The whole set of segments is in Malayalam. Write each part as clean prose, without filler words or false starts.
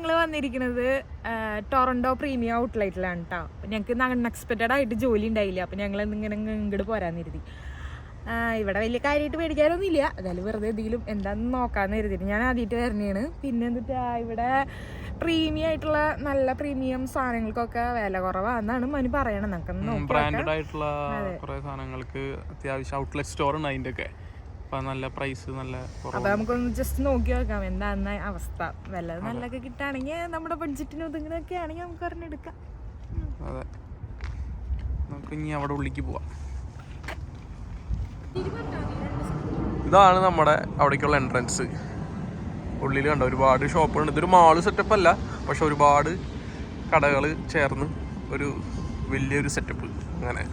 ഞങ്ങൾ വന്നിരിക്കുന്നത് ടൊറൻഡോ പ്രീമിയം ഔട്ട്ലെറ്റിലാണ് കേട്ടോ. അപ്പം ഞങ്ങൾക്ക് അൺഎക്സ്പെക്റ്റഡ് ആയിട്ട് ജോലി ഉണ്ടായില്ല. അപ്പം ഞങ്ങൾ ഇങ്ങനെ ഇങ്ങോട്ട് പോരാൻ കരുതി. ഇവിടെ വലിയ കാര്യമായിട്ട് മേടിക്കാനൊന്നും ഇല്ല, അതായത് വെറുതെ എന്തെങ്കിലും എന്താണെന്ന് നോക്കാമെന്ന് കരുതിയിട്ട് ഞാൻ ആദ്യമായിട്ട് വരുന്നതാണ്. പിന്നെ എന്നിട്ട് ഇവിടെ പ്രീമിയം ആയിട്ടുള്ള നല്ല പ്രീമിയം സാധനങ്ങൾക്കൊക്കെ വില കുറവാണെന്നാണ് മനു പറയണത്. നമുക്ക് ബ്രാൻഡഡ് ആയിട്ടുള്ള കുറേ സാധനങ്ങൾക്ക് അത്യാവശ്യം ഔട്ട്ലെറ്റ് സ്റ്റോർ ഉണ്ട് അതിൻ്റെ ഒക്കെ. നല്ല പ്രൈസ് നല്ല. അപ്പൊ നമുക്കൊന്ന് ജസ്റ്റ് നോക്കി നോക്കാം എന്താന്ന അവസ്ഥ. വില നല്ലൊക്കെ കിട്ടുകയാണെങ്കിൽ നമ്മുടെ ബഡ്ജറ്റിന് ഒതുങ്ങനൊക്കെ ആണെങ്കിൽ നമുക്ക് പറഞ്ഞെടുക്കാം. അതെ, നമുക്ക് ഇനി അവിടെ ഉള്ളിലേക്ക് പോവാം. ഇതാണ് നമ്മുടെ അവിടേക്കുള്ള എൻട്രൻസ്. ഉള്ളിൽ കണ്ട ഒരുപാട് ഷോപ്പുകളുണ്ട്. ഇതൊരു മാള് സെറ്റപ്പ് അല്ല, പക്ഷെ ഒരുപാട് കടകൾ ചേർന്ന് ഒരു വലിയൊരു സെറ്റപ്പ്. അങ്ങനെ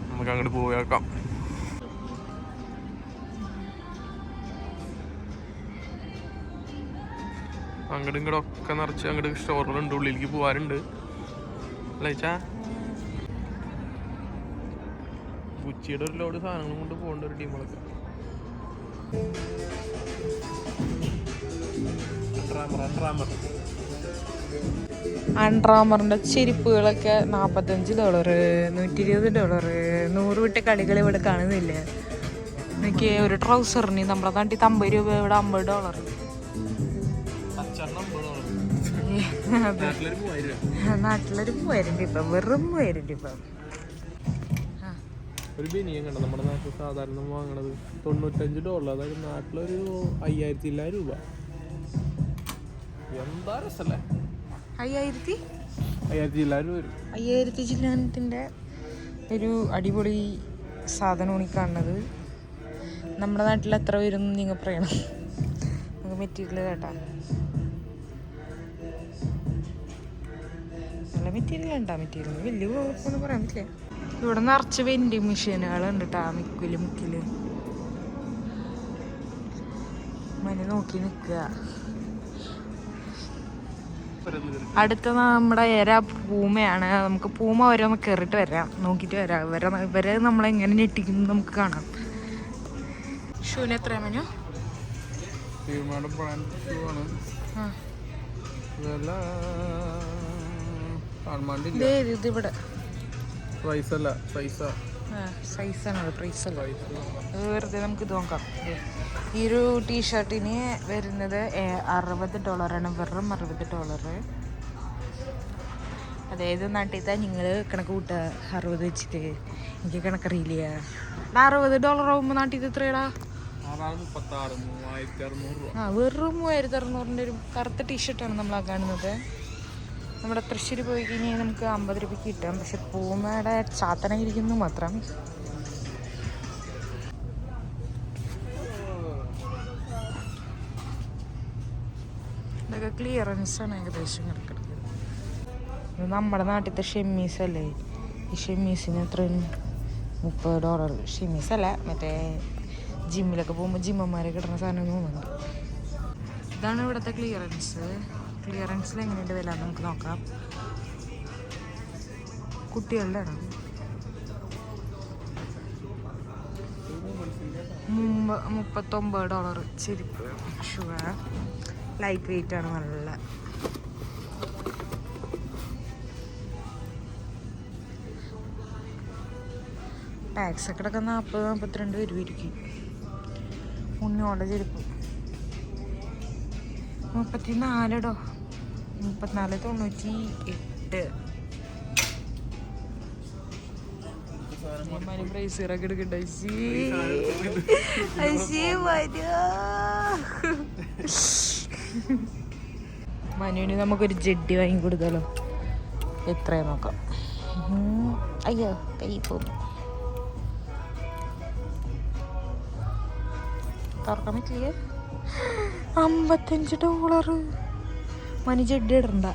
നമുക്ക് അങ്ങോട്ട് പോയേക്കാം. അങ്ങോട്ടും ഇങ്ങോട്ടും ഒക്കെ നിറച്ച് അങ്ങോട്ട് സ്റ്റോറുകളുണ്ട്. ഉള്ളിലേക്ക് പോകാറുണ്ട്. അല്ലേച്ചാ ഉച്ചയുടെ ഒരു ലോഡ് സാധനങ്ങളും കൊണ്ട് പോകേണ്ട ഒരു ടീമുകളൊക്കെ. അൺട്രാമറിന്റെ ചെരുപ്പുകളൊക്കെ $45, $120, 100 വിട്ട് കളികൾ ഇവിടെ കാണുന്നില്ലേ. എനിക്ക് ഒരു ട്രൗസറിന് നമ്മുടെ നാട്ടിൽ $50, ഇവിടെ $50. നാട്ടിലൊരു 3000 ഇപ്പൊ, വെറും 3000 ഇപ്പൊ. ഒരു ബനിയൻ കണ്ട നമ്മുടെ നാട്ടിൽ സാധാരണ വാങ്ങണത് $95, അതായത് നാട്ടിലൊരു 5000 രൂപ. എന്താ രസല്ലേ. 5000 വരും. 5000 ചില്ലാനത്തിന്റെ ഒരു അടിപൊളി സാധനമാണ് ഈ കാണുന്നത്. നമ്മുടെ നാട്ടിൽ എത്ര വരും നിങ്ങൾ പറയണം. നമുക്ക് മെറ്റീരിയൽ കേട്ടാ, നല്ല മെറ്റീരിയൽ ഉണ്ടാ. മെറ്റീരിയൽ വലിയ കുഴപ്പമൊന്നും പറയാൻ പറ്റില്ല. ഇവിടെ നിറച്ച് വെൻഡിങ് മെഷീനുകളുണ്ട് കേട്ടാ. മുക്കില് മന നോക്കി നിൽക്കുക. അടുത്ത നമ്മുടെ പൂമയാണ്. നമുക്ക് പൂമ വരെ ഒന്ന് കയറിയിട്ട് വരാം, നോക്കിയിട്ട് വരാം. ഇവരെ നമ്മളെങ്ങനെ ഞെട്ടിക്കുന്നു നമുക്ക് കാണാം. ഷൂന് എത്ര മനു? ഇതിവിടെ സൈസാണ്, പ്രൈസ് അല്ല. വെറുതെ നമുക്ക് ഇത് നോക്കാം. ഈ ഒരു ടീഷർട്ടിന് വരുന്നത് $60, വെറും $60. അതായത് നാട്ടിൽ നിങ്ങൾ കണക്ക് കൂട്ടുക 60 വെച്ചിട്ട്. എനിക്ക് കണക്കറിയില്ല. $60 ആകുമ്പോൾ നാട്ടിൽ എത്രയാടാ? വെറും 3600 ഒരു കറുത്ത ടീഷർട്ടാണ് നമ്മൾ കാണുന്നത്. നമ്മുടെ തൃശ്ശൂർ പോയി കഴിഞ്ഞാൽ നമുക്ക് 50 രൂപയ്ക്ക് കിട്ടാം. പക്ഷെ പൂമയുടെ ചാത്തന ഇരിക്കുന്നു മാത്രം. ഇതൊക്കെ ക്ലിയറൻസ് ആണ് ഏകദേശം കിടക്കുന്നത്. ഇത് നമ്മുടെ നാട്ടിലത്തെ ഷെമ്മീസ് അല്ലേ. ഈ ഷെമ്മീസിന് എത്ര? $30. ഷെമ്മീസ് അല്ല, മറ്റേ ജിമ്മിലൊക്കെ പോകുമ്പോൾ ജിമ്മന്മാരെ കിട്ടുന്ന സാധനം തോന്നുന്നുണ്ട്. ഇതാണ് ഇവിടുത്തെ ക്ലിയറൻസ്. ക്ലിയറൻസിൽ എങ്ങനെയുണ്ട് വില നമുക്ക് നോക്കാം. കുട്ടികളുടെ ആണ്. $39 ചെരുപ്പ്. ഷുവർ ലൈറ്റ് വെയിറ്റ് ആണ്. നല്ല ടാക്സ് ഒക്കെ കിടക്കുന്ന $40-42 വരുമായിരിക്കും. മുന്നോടെ ചെരുപ്പ് $34, $34.98. പ്രൈസറൊക്കെ എടുക്കണ്ട. മനുവിന് നമുക്കൊരു ജഡ്ഡി വാങ്ങി കൊടുത്താലോ? എത്രയാ നോക്കാം. അയ്യോ കൈ പോകുന്നു, തുറക്കാൻ പറ്റില്ല. $55. മനു ജഡ്ഡി ഇടണ്ട.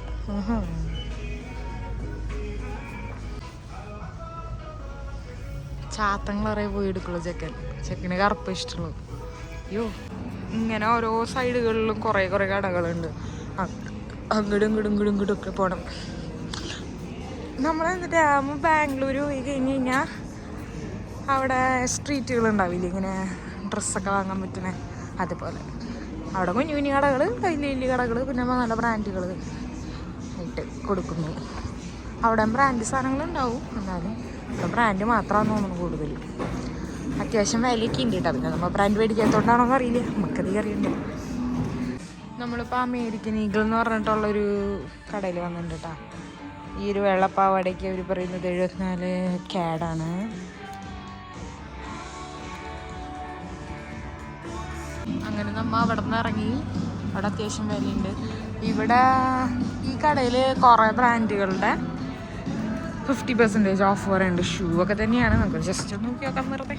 ചാത്തങ്ങളറിയ പോയി എടുക്കുള്ളൂ. ചെക്കന് കറുപ്പ് ഇഷ്ടമുള്ളൂ. അയ്യോ, ഇങ്ങനെ ഓരോ സൈഡുകളിലും കുറേ കടകളുണ്ട്. അങ്ങോട്ടും ഒക്കെ പോകണം. നമ്മളെന്നിട്ട് ബാംഗ്ലൂർ പോയി കഴിഞ്ഞ് കഴിഞ്ഞാൽ അവിടെ സ്ട്രീറ്റുകൾ ഉണ്ടാവില്ലേ, ഇങ്ങനെ ഡ്രസ്സൊക്കെ വാങ്ങാൻ പറ്റണേ. അതുപോലെ അവിടെ കുഞ്ഞു കുഞ്ഞു കടകൾ, വലിയ വലിയ കടകൾ, പിന്നെ നല്ല ബ്രാൻഡുകൾ ആയിട്ട് കൊടുക്കുന്നു. അവിടെ ബ്രാൻഡ് സാധനങ്ങളുണ്ടാവും, എന്നാലും ഇവിടെ ബ്രാൻഡ് മാത്രമാണെന്ന് തോന്നുന്നു കൂടുതൽ. അത്യാവശ്യം വിലയൊക്കെ ഉണ്ട് കേട്ടോ. പിന്നെ നമ്മൾ ബ്രാൻഡ് മേടിക്കാത്തതുകൊണ്ടാണോ എന്ന് അറിയില്ല, നമുക്കത് അറിയണ്ടേ. നമ്മളിപ്പോൾ അമേരിക്കൻ ഈഗിൾ എന്ന് പറഞ്ഞിട്ടുള്ളൊരു കടയിൽ വന്നിട്ടുണ്ട് കേട്ടോ. ഈ ഒരു വെള്ളപ്പാവാടയ്ക്ക് അവർ പറയുന്നത് 74 CAD. അങ്ങനെ നമ്മൾ അവിടെ നിന്ന് ഇറങ്ങി. അവിടെ അത്യാവശ്യം വിലയുണ്ട്. ഇവിടെ ഈ കടയിൽ കുറേ ബ്രാൻഡുകളുടെ 50% ഓഫ് പറയുന്നുണ്ട്. ഷൂ ഒക്കെ തന്നെയാണ്. നമുക്ക് ജസ്റ്റ് ഒന്ന് നോക്കി നോക്കാൻ വെറുതെ.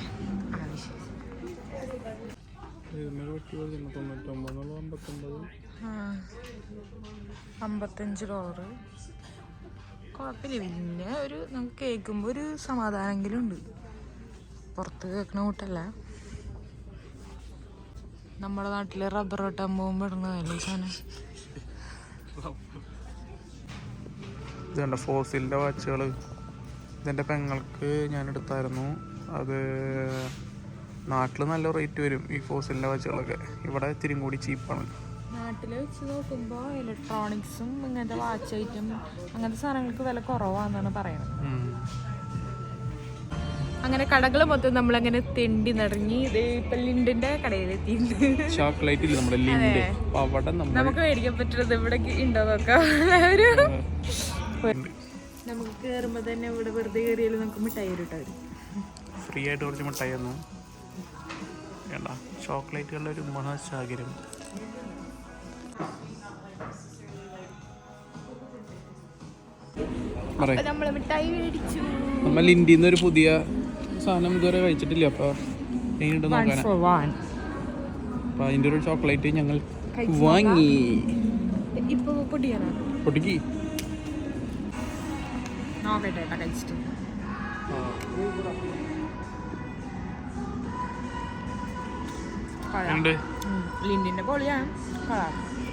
$55. കുഴപ്പമില്ല. പിന്നെ ഒരു നമുക്ക് കേൾക്കുമ്പോൾ ഒരു സമാധാനമെങ്കിലും ഉണ്ട്. പുറത്ത് കേൾക്കണ കൂട്ടല്ല. നമ്മുടെ നാട്ടിൽ റബ്ബർ വെട്ടാൻ പോകുമ്പോൾ ഇടുന്നതല്ലേ ഈ സാധനം. ഇതുണ്ട് ഫോസിലിൻ്റെ വാച്ചുകൾ. ഇതെൻ്റെ പെങ്ങൾക്ക് ഞാൻ എടുത്തായിരുന്നു. അത് നാട്ടിൽ നല്ല റേറ്റ് വരും ഈ ഫോസിലിൻ്റെ വാച്ചുകളൊക്കെ. ഇവിടെ ഇത്തിരി കൂടി ചീപ്പാണ്. നാട്ടിൽ വെച്ച് നോക്കുമ്പോൾ ഇലക്ട്രോണിക്സും ഇങ്ങനത്തെ വാച്ച് ഐറ്റം അങ്ങനത്തെ സാധനങ്ങൾക്ക് വില കുറവാണെന്നാണ് പറയുന്നത്. അങ്ങനെ കടകൾ മൊത്തം നമ്മളങ്ങനെ തെണ്ടി നടങ്ങി. ഇപ്പം ലിൻഡിന്റെ കടയിലെത്തിയിട്ടുണ്ട്. ചോക്ലേറ്റ് ഇല്ല നമ്മുടെ ലിൻഡ്. അവിടെ നമുക്ക് മേടിക്കാൻ പറ്റുന്നത് ഇവിടെ ഉണ്ടോ നോക്കാം. നമുക്ക് കയറുമ്പോൾ തന്നെ ഇവിടെ വെറുതെ കയറിയാലും നമുക്ക് മിഠായി തരും. ഫ്രീ ആയിട്ട് കുറച്ച് മിഠായി തന്നു. വേണ്ട, ചോക്ലേറ്റുകളുടെ ഒരു മഹാസാഗരം. നമ്മൾ ലിൻഡിന്ന് ഒരു പുതിയ സാധനം ഇതുവരെ കഴിച്ചിട്ടില്ല. അപ്പൊ അതിന്റെ ഒരു ചോക്ലേറ്റ് ഞങ്ങൾ വാങ്ങി. പൊട്ടിക്ക് ലിൻഡിന്റെ പൊളിയാണ്.